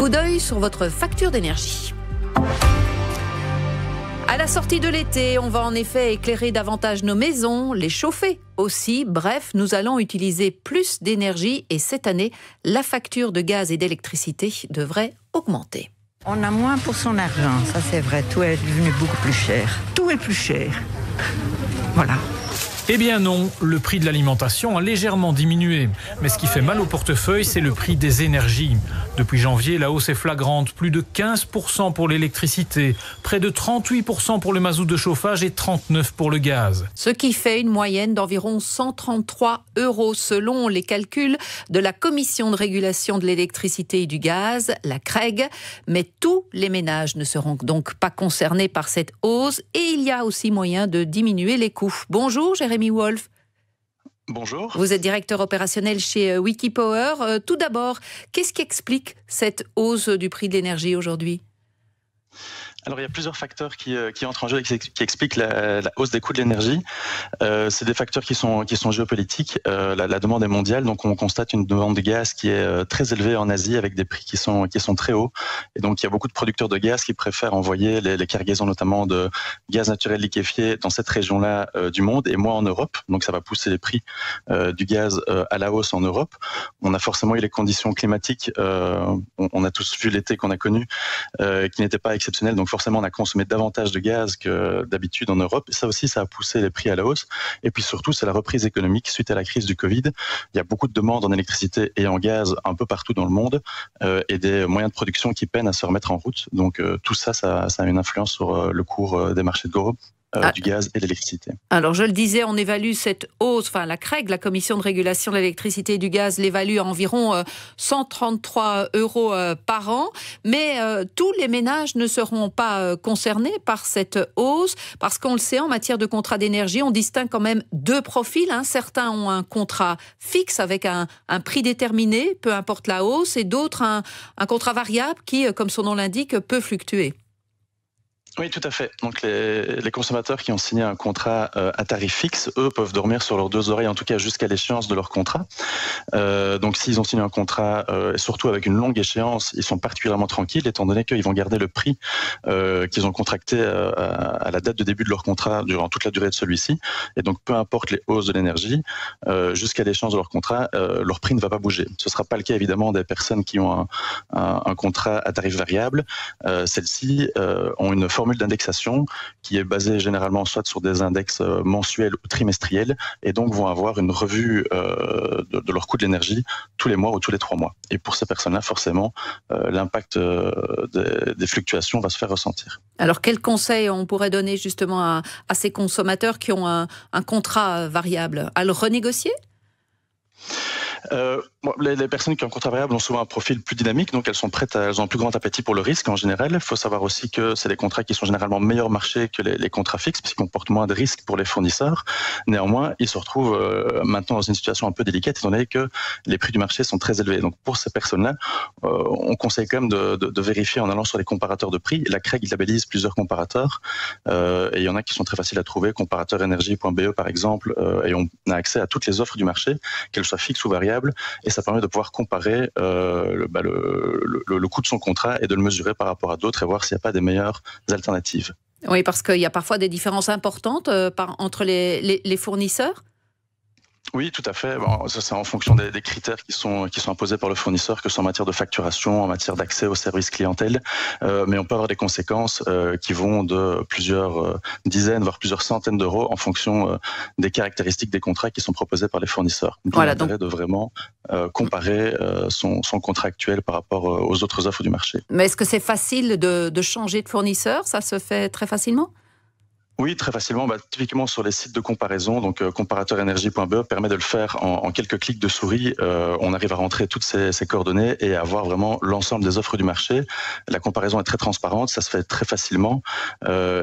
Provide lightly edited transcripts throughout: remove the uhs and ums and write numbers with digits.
coup d'œil sur votre facture d'énergie. À la sortie de l'été, on va en effet éclairer davantage nos maisons, les chauffer aussi. Bref, nous allons utiliser plus d'énergie et cette année, la facture de gaz et d'électricité devrait augmenter. On a moins pour son argent, ça c'est vrai. Tout est devenu beaucoup plus cher. Tout est plus cher. Voilà. Eh bien non, le prix de l'alimentation a légèrement diminué. Mais ce qui fait mal au portefeuille, c'est le prix des énergies. Depuis janvier, la hausse est flagrante. Plus de 15% pour l'électricité, près de 38% pour le mazout de chauffage et 39% pour le gaz. Ce qui fait une moyenne d'environ 133 € selon les calculs de la Commission de régulation de l'électricité et du gaz, la CREG. Mais tous les ménages ne seront donc pas concernés par cette hausse et il y a aussi moyen de diminuer les coûts. Bonjour Jérémy Wolf. Bonjour. Vous êtes directeur opérationnel chez Wikipower. Tout d'abord, qu'est-ce qui explique cette hausse du prix de l'énergie aujourd'hui ? Alors, il y a plusieurs facteurs qui entrent en jeu et qui expliquent la hausse des coûts de l'énergie. C'est des facteurs qui sont géopolitiques. La demande est mondiale, donc on constate une demande de gaz qui est très élevée en Asie avec des prix qui sont très hauts. Et donc, il y a beaucoup de producteurs de gaz qui préfèrent envoyer les cargaisons notamment de gaz naturel liquéfié dans cette région-là du monde et moins en Europe. Donc, ça va pousser les prix du gaz à la hausse en Europe. On a forcément eu les conditions climatiques. On a tous vu l'été qu'on a connu qui n'était pas exceptionnel. Donc, forcément, on a consommé davantage de gaz que d'habitude en Europe. Et ça aussi, ça a poussé les prix à la hausse. Et puis surtout, c'est la reprise économique suite à la crise du Covid. Il y a beaucoup de demandes en électricité et en gaz un peu partout dans le monde et des moyens de production qui peinent à se remettre en route. Donc tout ça, ça a une influence sur le cours des marchés de gros. Du gaz et de l'électricité. Alors, je le disais, on évalue cette hausse, enfin la CREG, la Commission de régulation de l'électricité et du gaz, l'évalue à environ 133 € par an. Mais tous les ménages ne seront pas concernés par cette hausse, parce qu'on le sait, en matière de contrat d'énergie, on distingue quand même deux profils. Certains ont un contrat fixe avec un prix déterminé, peu importe la hausse, et d'autres un contrat variable qui, comme son nom l'indique, peut fluctuer. Oui, tout à fait. Donc les consommateurs qui ont signé un contrat à tarif fixe, eux, peuvent dormir sur leurs deux oreilles, en tout cas jusqu'à l'échéance de leur contrat. Donc s'ils ont signé un contrat, surtout avec une longue échéance, ils sont particulièrement tranquilles, étant donné qu'ils vont garder le prix qu'ils ont contracté à la date de début de leur contrat durant toute la durée de celui-ci. Et donc peu importe les hausses de l'énergie, jusqu'à l'échéance de leur contrat, leur prix ne va pas bouger. Ce ne sera pas le cas évidemment des personnes qui ont un contrat à tarif variable. Celles-ci ont une formule d'indexation qui est basée généralement soit sur des index mensuels ou trimestriels et donc vont avoir une revue de leur coût de l'énergie tous les mois ou tous les 3 mois. Et pour ces personnes-là, forcément, l'impact des fluctuations va se faire ressentir. Alors, quels conseils on pourrait donner justement à ces consommateurs qui ont un contrat variable ? À le renégocier ? Les personnes qui ont un contrat variable ont souvent un profil plus dynamique, donc elles ont un plus grand appétit pour le risque en général. Il faut savoir aussi que c'est des contrats qui sont généralement meilleurs marché que les contrats fixes, puisqu'ils comportent moins de risques pour les fournisseurs. Néanmoins, ils se retrouvent maintenant dans une situation un peu délicate, étant donné que les prix du marché sont très élevés. Donc pour ces personnes-là, on conseille quand même de vérifier en allant sur les comparateurs de prix. La CREG labellise plusieurs comparateurs, et il y en a qui sont très faciles à trouver, comparateursenergie.be par exemple, et on a accès à toutes les offres du marché, qu'elles soient fixes ou variables. Et ça permet de pouvoir comparer le coût de son contrat et de le mesurer par rapport à d'autres et voir s'il n'y a pas des meilleures alternatives. Oui, parce qu'il y a parfois des différences importantes entre les fournisseurs. Oui, tout à fait. Bon, ça, c'est en fonction des critères qui sont imposés par le fournisseur, que ce soit en matière de facturation, en matière d'accès aux services clientèle. Mais on peut avoir des conséquences qui vont de plusieurs dizaines, voire plusieurs centaines d'euros en fonction des caractéristiques des contrats qui sont proposés par les fournisseurs. Donc, voilà, l'intérêt de vraiment comparer son contrat actuel par rapport aux autres offres du marché. Mais est-ce que c'est facile de changer de fournisseur ? Ça se fait très facilement ? Oui, très facilement. Typiquement sur les sites de comparaison, donc comparateurenergie.be permet de le faire en quelques clics de souris. On arrive à rentrer toutes ces coordonnées et à voir vraiment l'ensemble des offres du marché. La comparaison est très transparente, ça se fait très facilement.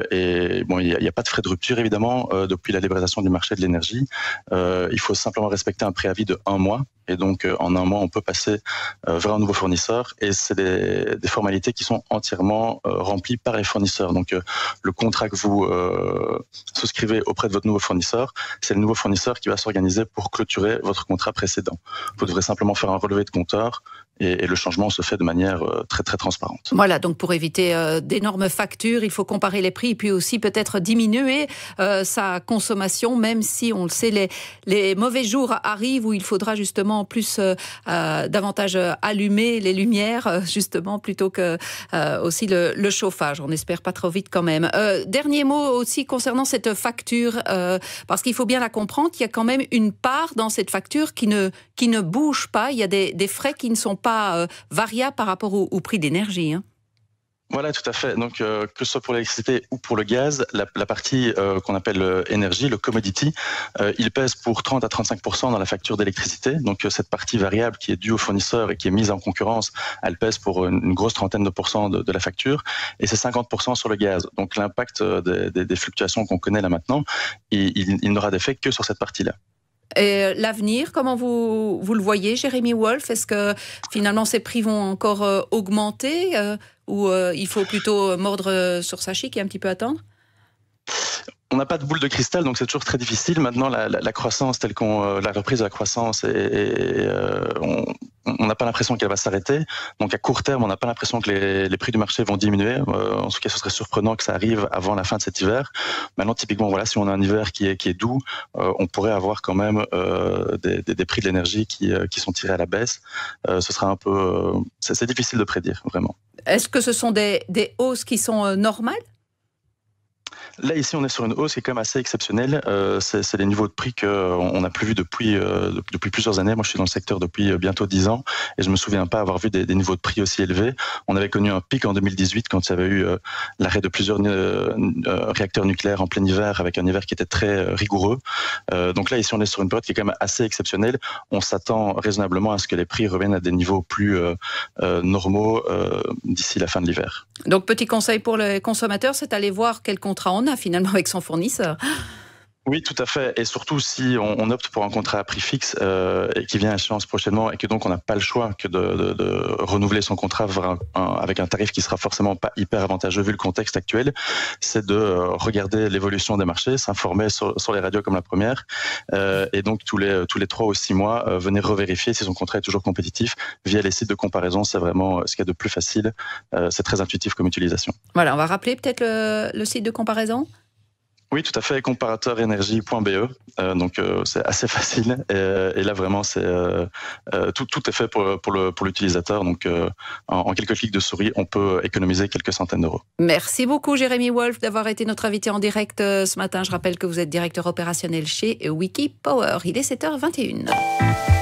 Et bon, il n'y a pas de frais de rupture évidemment depuis la libéralisation du marché de l'énergie. Il faut simplement respecter un préavis de 1 mois. Et donc, en 1 mois, on peut passer vers un nouveau fournisseur. Et c'est des formalités qui sont entièrement remplies par les fournisseurs. Donc, le contrat que vous souscrivez auprès de votre nouveau fournisseur, c'est le nouveau fournisseur qui va s'organiser pour clôturer votre contrat précédent. Vous devrez simplement faire un relevé de compteur et le changement se fait de manière très très transparente. Voilà, donc pour éviter d'énormes factures, il faut comparer les prix et puis aussi peut-être diminuer sa consommation, même si on le sait, les mauvais jours arrivent où il faudra justement plus davantage allumer les lumières justement plutôt que aussi le chauffage. On espère pas trop vite quand même. Dernier mot aussi concernant cette facture, parce qu'il faut bien la comprendre, il y a quand même une part dans cette facture qui ne bouge pas. Il y a des frais qui ne sont pas variables par rapport au prix d'énergie. Voilà, tout à fait. Donc, que ce soit pour l'électricité ou pour le gaz, la partie qu'on appelle énergie, le commodity, il pèse pour 30 à 35% dans la facture d'électricité. Donc, cette partie variable qui est due au fournisseur et qui est mise en concurrence, elle pèse pour une grosse trentaine de pourcents de la facture. Et c'est 50% sur le gaz. Donc, l'impact des fluctuations qu'on connaît là maintenant, il n'aura d'effet que sur cette partie-là. Et l'avenir, comment vous le voyez, Jérémy Wolf? Est-ce que finalement ces prix vont encore augmenter ou il faut plutôt mordre sur sa chic et un petit peu attendre? On n'a pas de boule de cristal, donc c'est toujours très difficile. Maintenant, la croissance telle la reprise de la croissance, on n'a pas l'impression qu'elle va s'arrêter. Donc à court terme, on n'a pas l'impression que les prix du marché vont diminuer. En tout cas, ce serait surprenant que ça arrive avant la fin de cet hiver. Maintenant, typiquement, voilà, si on a un hiver qui est doux, on pourrait avoir quand même des prix de l'énergie qui sont tirés à la baisse. Ce sera un peu, c'est difficile de prédire, vraiment. Est-ce que ce sont des hausses qui sont normales? Là, ici, on est sur une hausse qui est quand même assez exceptionnelle. C'est les niveaux de prix qu'on n'a plus vus depuis plusieurs années. Moi, je suis dans le secteur depuis bientôt 10 ans et je me souviens pas avoir vu des niveaux de prix aussi élevés. On avait connu un pic en 2018 quand il y avait eu l'arrêt de plusieurs réacteurs nucléaires en plein hiver avec un hiver qui était très rigoureux. Donc là, ici, on est sur une période qui est quand même assez exceptionnelle. On s'attend raisonnablement à ce que les prix reviennent à des niveaux plus normaux d'ici la fin de l'hiver. Donc, petit conseil pour les consommateurs, c'est d'aller voir quel contrat on a finalement avec son fournisseur. Oui, tout à fait. Et surtout, si on opte pour un contrat à prix fixe et qui vient à échéance prochainement et que donc on n'a pas le choix que de renouveler son contrat avec un tarif qui sera forcément pas hyper avantageux vu le contexte actuel, c'est de regarder l'évolution des marchés, s'informer sur les radios comme la première et donc tous les 3 ou 6 mois, venir revérifier si son contrat est toujours compétitif via les sites de comparaison. C'est vraiment ce qu'il y a de plus facile. C'est très intuitif comme utilisation. Voilà, on va rappeler peut-être le site de comparaison. Oui, tout à fait, comparateurenergie.be. Donc c'est assez facile et là vraiment c'est tout est fait pour l'utilisateur. Donc en quelques clics de souris, on peut économiser quelques centaines d'euros. Merci beaucoup Jérémy Wolf d'avoir été notre invité en direct ce matin. Je rappelle que vous êtes directeur opérationnel chez Wikipower. Il est 7h21.